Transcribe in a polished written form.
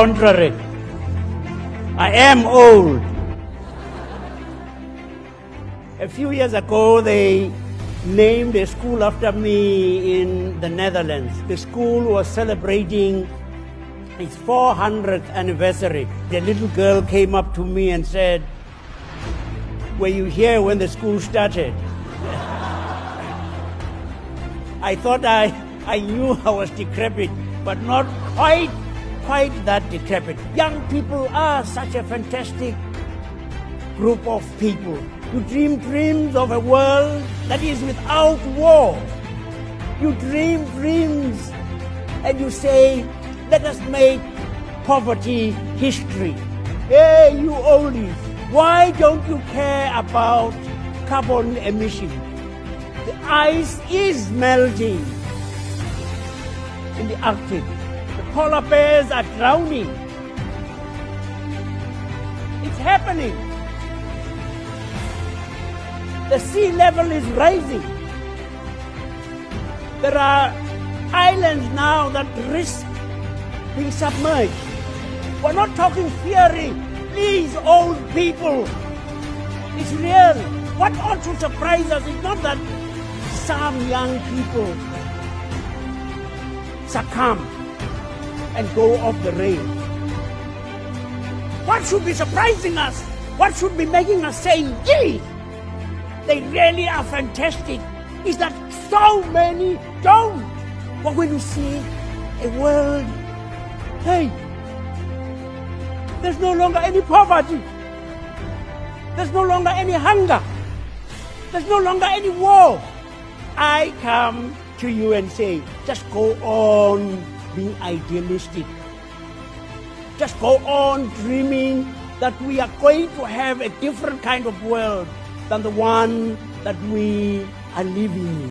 Contrary, I am old. A few years ago, they named a school after me in the Netherlands. The school was celebrating its 400th anniversary. The little girl came up to me and said, "Were you here when the school started?" I thought I knew I was decrepit, but not quite that decrepit. Young people are such a fantastic group of people. You dream dreams of a world that is without war. You dream dreams and you say, let us make poverty history. Hey, you oldies, why don't you care about carbon emission? The ice is melting in the Arctic. The polar bears are drowning. It's happening. The sea level is rising. There are islands now that risk being submerged. We're not talking theory. These old people, it's real. What ought to surprise us is not that some young people succumb and go off the rail. What should be surprising us? What should be making us say, gee, they really are fantastic, is that so many don't. But when you see a world, hey, there's no longer any poverty. There's no longer any hunger. There's no longer any war. I come to you and say, just go on being idealistic. Just go on dreaming that we are going to have a different kind of world than the one that we are living in.